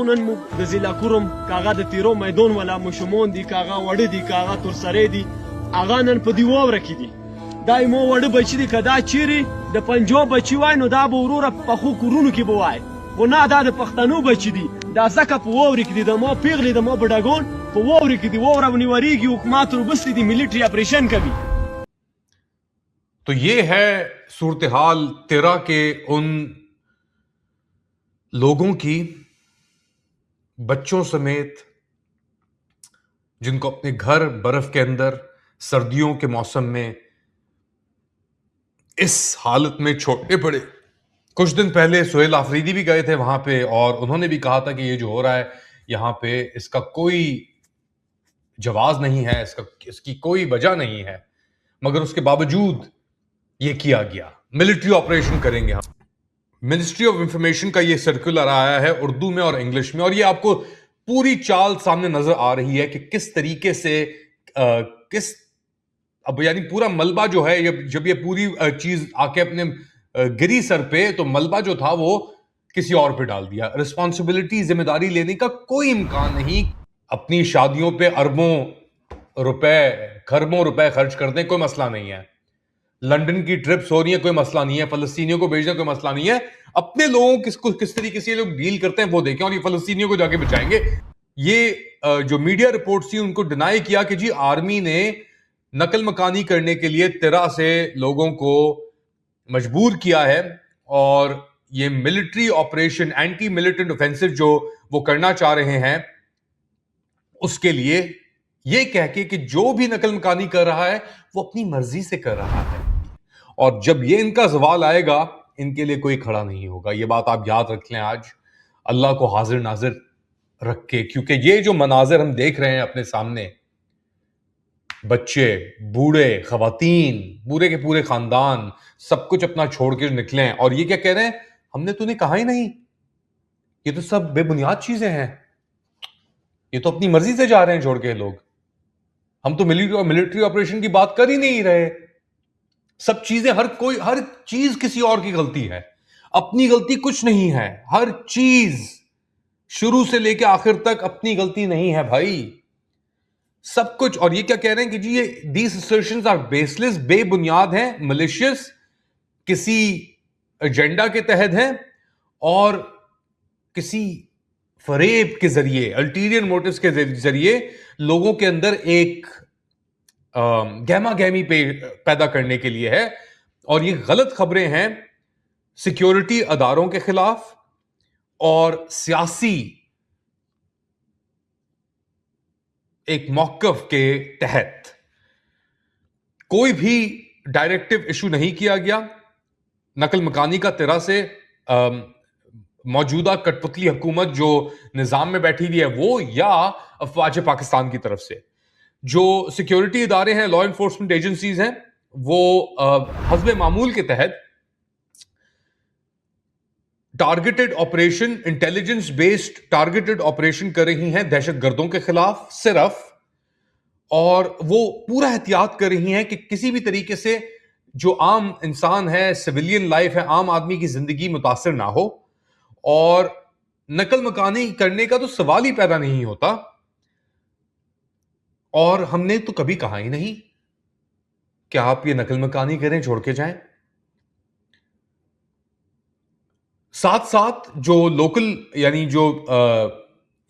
نن مو د ضلع کوروم کاغه د تیرو میدان ولا مشمون دي کاغه وړ دي کاغه تر سره دي اغه نن په دی وور کې دي دای مو وړ بچی دي کدا چیري د پنجو بچی وای نو دا به وروره په خو کورونو کې بوای و نه دا د پښتنو بچی دي دا زکه په وور کې دي د مو پیغلی د مو بډاګون په وور کې دي وور ونیوریږي حکومت وبس دي ملټری اپریشن کوي. تو یہ ہے صورتحال تیرا کے ان لوگوں کی، بچوں سمیت، جن کو اپنے گھر برف کے اندر سردیوں کے موسم میں اس حالت میں چھوڑنے پڑے. کچھ دن پہلے سہیل آفریدی بھی گئے تھے وہاں پہ، اور انہوں نے بھی کہا تھا کہ یہ جو ہو رہا ہے یہاں پہ اس کا کوئی جواز نہیں ہے، اس کی کوئی وجہ نہیں ہے، مگر اس کے باوجود یہ کیا گیا. ملٹری آپریشن کریں گے ہم. منسٹری آف انفارمیشن کا یہ سرکولر آیا ہے اردو میں اور انگلش میں، اور یہ آپ کو پوری چال سامنے نظر آ رہی ہے کہ کس طریقے سے اب یعنی پورا ملبہ جو ہے، جب یہ پوری چیز آ کے اپنے گری سر پہ، تو ملبہ جو تھا وہ کسی اور پہ ڈال دیا. رسپانسبلٹی، ذمہ داری لینے کا کوئی امکان نہیں. اپنی شادیوں پہ اربوں روپے، کھربوں روپے خرچ کر دیں، کوئی مسئلہ نہیں ہے. لنڈن کی ٹرپس ہو رہی ہیں، کوئی مسئلہ نہیں ہے. فلسطینیوں کو بھیجنا کوئی مسئلہ نہیں ہے. اپنے لوگوں کو کس طریقے سے یہ لوگ ڈیل کرتے ہیں وہ دیکھیں، اور یہ فلسطینیوں کو جا کے بچائیں گے. یہ جو میڈیا رپورٹس تھی ان کو ڈینائی کیا کہ جی آرمی نے نقل مکانی کرنے کے لیے تیرا سے لوگوں کو مجبور کیا ہے، اور یہ military operation, anti militant offensive جو وہ کرنا چاہ رہے ہیں، اس کے لیے یہ کہہ کے کہ جو بھی نقل مکانی کر رہا ہے وہ اپنی مرضی سے کر رہا ہے، اور جب یہ ان کا زوال آئے گا ان کے لیے کوئی کھڑا نہیں ہوگا. یہ بات آپ یاد رکھ لیں آج، اللہ کو حاضر ناظر رکھ کے، کیونکہ یہ جو مناظر ہم دیکھ رہے ہیں اپنے سامنے، بچے، بوڑھے، خواتین، پورے کے پورے خاندان سب کچھ اپنا چھوڑ کے نکلیں، اور یہ کیا کہہ رہے ہیں، ہم نے تو انہیں کہا ہی نہیں، یہ تو سب بے بنیاد چیزیں ہیں، یہ تو اپنی مرضی سے جا رہے ہیں چھوڑ کے لوگ، ہم تو ملٹری آپریشن کی بات کر ہی نہیں رہے. سب چیزیں، ہر چیز کسی اور کی غلطی ہے، اپنی غلطی کچھ نہیں ہے. ہر چیز شروع سے لے کے آخر تک اپنی غلطی نہیں ہے بھائی، سب کچھ. اور یہ کیا کہہ رہے ہیں کہ جی یہ these assertions are baseless، بے بنیاد ہیں، malicious، کسی ایجنڈا کے تحت ہیں، اور کسی فریب کے ذریعے، الٹیریئر موٹیوز کے ذریعے لوگوں کے اندر ایک گہما گہمی پیدا کرنے کے لیے ہے. اور یہ غلط خبریں ہیں سیکیورٹی اداروں کے خلاف، اور سیاسی ایک موقف کے تحت کوئی بھی ڈائریکٹو ایشو نہیں کیا گیا. نقل مکانی کا طرح سے موجودہ کٹ پتلی حکومت جو نظام میں بیٹھی ہوئی ہے وہ یا افواج پاکستان کی طرف سے جو سیکیورٹی ادارے ہیں, لا انفورسمنٹ ایجنسیز ہیں, وہ حسب معمول کے تحت targeted operation, intelligence based targeted operation کر رہی ہیں دہشت گردوں کے خلاف صرف, اور وہ پورا احتیاط کر رہی ہیں کہ کسی بھی طریقے سے جو عام انسان ہے, سویلین لائف ہے, عام آدمی کی زندگی متاثر نہ ہو. اور نقل مکانی کرنے کا تو سوال ہی پیدا نہیں ہوتا, اور ہم نے تو کبھی کہا ہی نہیں کہ آپ یہ نقل مکانی کریں, چھوڑ کے جائیں. ساتھ ساتھ جو لوکل یعنی جو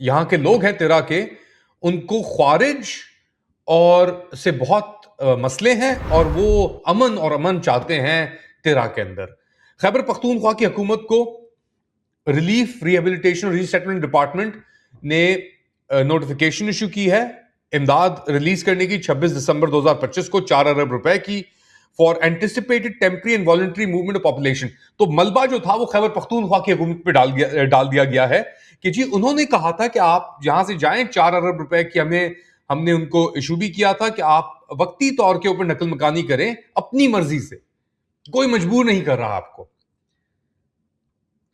یہاں کے لوگ ہیں تیرا کے, ان کو خوارج اور سے بہت مسئلے ہیں اور وہ امن چاہتے ہیں تیرا کے اندر. خیبر پختونخوا کی حکومت کو ریلیف, ریہیبلیٹیشن اور ری سیٹلمنٹ ڈپارٹمنٹ نے نوٹیفیکیشن ایشو کی ہے امداد ریلیز کرنے کی 26 دسمبر 2025 کو 4 ارب روپے کی for anticipated temporary and voluntary movement of population. تو ملبہ جو تھا وہ خیبر پختونخوا کی حکومت پہ ڈال دیا گیا ہے کہ جی انہوں نے کہا تھا کہ آپ یہاں سے جائیں, 4 ارب روپے کی ہم نے ان کو ایشو بھی کیا تھا کہ آپ وقتی طور کے اوپر نقل مکانی کریں اپنی مرضی سے, کوئی مجبور نہیں کر رہا آپ کو.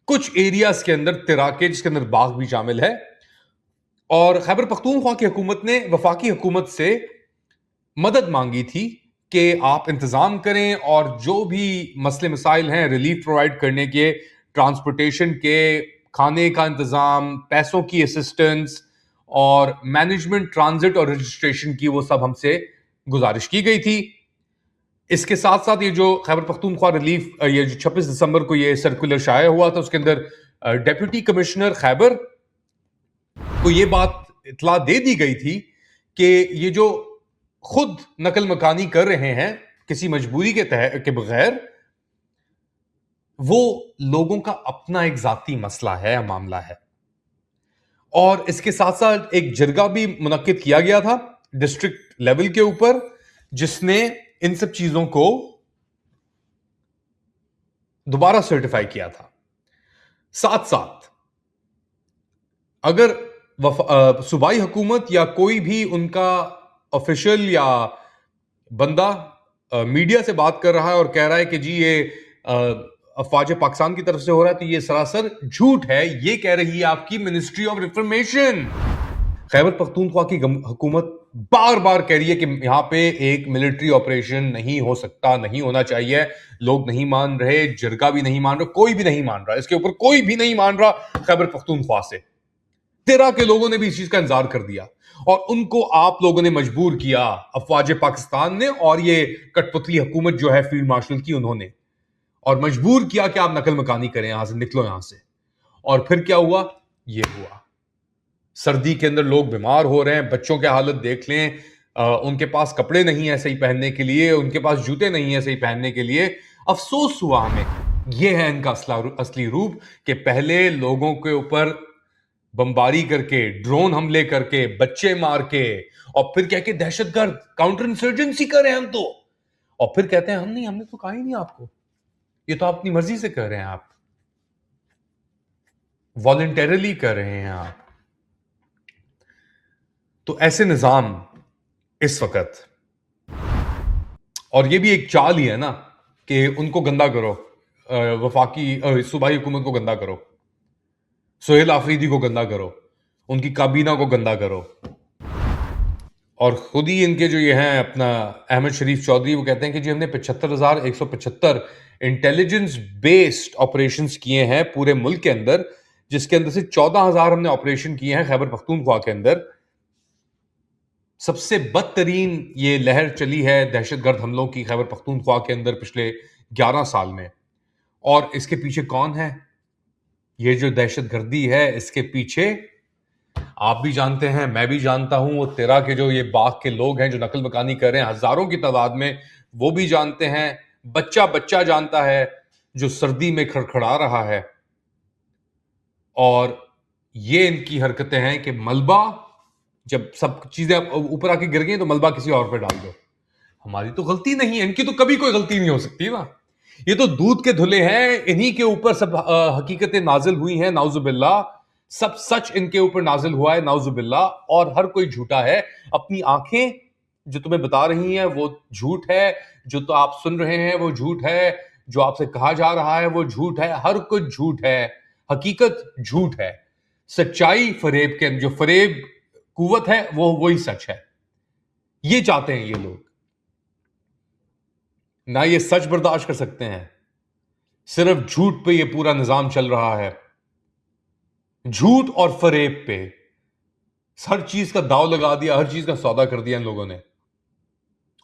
کچھ ایریاز کے اندر تراکے جس کے اندر باغ بھی شامل ہے, اور خیبر پختونخوا کی حکومت نے وفاقی حکومت سے مدد مانگی تھی کہ آپ انتظام کریں اور جو بھی مسئلے مسائل ہیں ریلیف پرووائڈ کرنے کے, ٹرانسپورٹیشن کے, کھانے کا انتظام, پیسوں کی اسسٹنس اور مینجمنٹ, ٹرانزٹ اور رجسٹریشن کی, وہ سب ہم سے گزارش کی گئی تھی. اس کے ساتھ ساتھ یہ جو خیبر پختونخوا ریلیف, یہ جو 26 دسمبر کو یہ سرکولر شائع ہوا تھا, اس کے اندر ڈیپٹی کمشنر خیبر کو یہ بات اطلاع دے دی گئی تھی کہ یہ جو خود نقل مکانی کر رہے ہیں کسی مجبوری کے بغیر, وہ لوگوں کا اپنا ایک ذاتی مسئلہ ہے, معاملہ ہے. اور اس کے ساتھ ساتھ ایک جرگہ بھی منعقد کیا گیا تھا ڈسٹرکٹ لیول کے اوپر, جس نے ان سب چیزوں کو دوبارہ سرٹیفائی کیا تھا. ساتھ ساتھ اگر صوبائی حکومت یا کوئی بھی ان کا آفیشل یا بندہ میڈیا سے بات کر رہا ہے اور کہہ رہا ہے کہ جی یہ افواج پاکستان کی طرف سے ہو رہا ہے, تو یہ سراسر جھوٹ ہے. یہ کہہ رہی ہے آپ کی ministry of information. Khyber Pakhtunkhwa کی حکومت بار بار کہہ رہی ہے کہ یہاں پہ ایک ملٹری آپریشن نہیں ہو سکتا, نہیں ہونا چاہیے. لوگ نہیں مان رہے, جرگہ بھی نہیں مان رہا, کوئی بھی نہیں مان رہا, اس کے اوپر کوئی بھی نہیں مان رہا خیبر پختونخوا سے. تیرا کے لوگوں نے بھی اس چیز کا انتظار کر دیا اور ان کو آپ لوگوں نے مجبور کیا, افواج پاکستان نے اور یہ کٹ پتلی حکومت جو ہے فیلڈ مارشل کی, انہوں نے, اور مجبور کیا کہ آپ نقل مکانی کریں, یہاں سے نکلو یہاں سے. اور پھر کیا ہوا؟ یہ ہوا. سردی کے اندر لوگ بیمار ہو رہے ہیں, بچوں کی حالت دیکھ لیں, ان کے پاس کپڑے نہیں ہیں صحیح پہننے کے لیے, ان کے پاس جوتے نہیں ہیں صحیح پہننے کے لیے. افسوس ہوا ہمیں. یہ ہے ان کا اصلی روپ کہ پہلے لوگوں کے اوپر بمباری کر کے, ڈرون حملے کر کے, بچے مار کے, اور پھر کہہ کے دہشت گرد کاؤنٹر انسرجنسی کر رہے ہیں ہم تو, اور پھر کہتے ہیں ہم نے تو کہا ہی نہیں آپ کو, یہ تو اپنی مرضی سے کر رہے ہیں, آپ والنٹیرلی کر رہے ہیں آپ. تو ایسے نظام اس وقت, اور یہ بھی ایک چال ہی ہے نا کہ ان کو گندا کرو, وفاقی صوبائی حکومت کو گندا کرو, سہیل آفریدی کو گندا کرو, ان کی کابینہ کو گندا کرو. اور خود ہی ان کے جو یہ ہیں اپنا احمد شریف چودھری, وہ کہتے ہیں کہ جی ہم نے 75,175 انٹیلیجنس بیسڈ آپریشنز کیے ہیں پورے ملک کے اندر, جس کے اندر سے 14,000 ہم نے آپریشن کیے ہیں خیبر پختونخوا کے اندر. سب سے بدترین یہ لہر چلی ہے دہشت گرد حملوں کی خیبر پختونخوا کے اندر پچھلے 11 سال میں. اور اس کے پیچھے کون ہے؟ یہ جو دہشت گردی ہے اس کے پیچھے آپ بھی جانتے ہیں, میں بھی جانتا ہوں, وہ تیرا کے جو یہ باغ کے لوگ ہیں جو نقل مکانی کر رہے ہیں ہزاروں کی تعداد میں, وہ بھی جانتے ہیں, بچہ جانتا ہے جو سردی میں کھڑکھڑا رہا ہے. اور یہ ان کی حرکتیں ہیں کہ ملبہ جب سب چیزیں اوپر آ کے گر گئی تو ملبہ کسی اور پہ ڈال دو. ہماری تو غلطی نہیں ہے, ان کی تو کبھی کوئی غلطی نہیں ہو سکتی نا. یہ تو دودھ کے دھلے ہیں, انہی کے اوپر سب حقیقتیں نازل ہوئی ہیں, نعوذ باللہ. سب سچ ان کے اوپر نازل ہوا ہے, نعوذ باللہ. اور ہر کوئی جھوٹا ہے. اپنی آنکھیں جو تمہیں بتا رہی ہیں وہ جھوٹ ہے, جو تو آپ سن رہے ہیں وہ جھوٹ ہے, جو آپ سے کہا جا رہا ہے وہ جھوٹ ہے, ہر کچھ جھوٹ ہے. حقیقت جھوٹ ہے, سچائی فریب کے, جو فریب قوت ہے وہ وہی سچ ہے. یہ چاہتے ہیں یہ لوگ, نہ یہ سچ برداشت کر سکتے ہیں. صرف جھوٹ پہ یہ پورا نظام چل رہا ہے, جھوٹ اور فریب پہ. ہر چیز کا داؤ لگا دیا, ہر چیز کا سودا کر دیا ان لوگوں نے.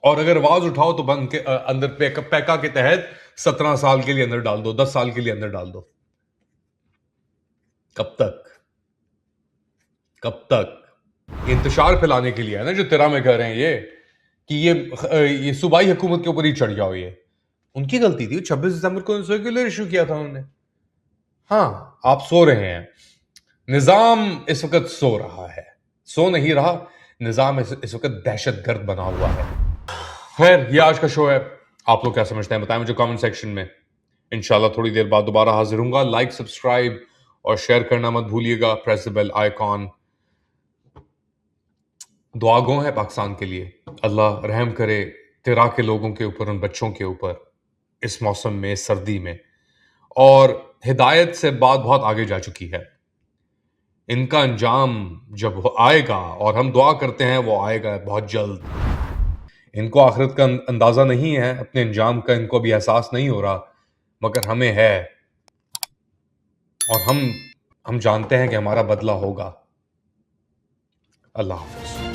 اور اگر آواز اٹھاؤ تو بند کے اندر پیکا کے تحت 17 سال کے لیے اندر ڈال دو, 10 سال کے لیے اندر ڈال دو. کب تک کب تک؟ انتشار پھیلانے کے لیے ہے نا جو تیرا میں کہہ رہے ہیں یہ کہ یہ صوبائی حکومت کے اوپر ہی چڑھ جاؤ. یہ ان کی غلطی تھی, 26 دسمبر کو سرکولر ایشو کیا تھا انہوں نے. ہاں آپ سو رہے ہیں, نظام اس وقت سو رہا ہے, سو نہیں رہا, نظام اس وقت دہشت گرد بنا ہوا ہے. خیر, یہ آج کا شو ہے. آپ لوگ کیا سمجھتے ہیں بتائیں مجھے کامنٹ سیکشن میں. انشاءاللہ تھوڑی دیر بعد دوبارہ حاضر ہوں گا. لائک, سبسکرائب اور شیئر کرنا مت بھولیے گا. Press bell icon. دعا گو ہے پاکستان کے لیے, اللہ رحم کرے تیرا کے لوگوں کے اوپر, ان بچوں کے اوپر اس موسم میں, اس سردی میں. اور ہدایت سے بات بہت آگے جا چکی ہے. ان کا انجام جب آئے گا, اور ہم دعا کرتے ہیں وہ آئے گا بہت جلد. ان کو آخرت کا اندازہ نہیں ہے, اپنے انجام کا ان کو بھی احساس نہیں ہو رہا, مگر ہمیں ہے. اور ہم جانتے ہیں کہ ہمارا بدلہ ہوگا. اللہ حافظ.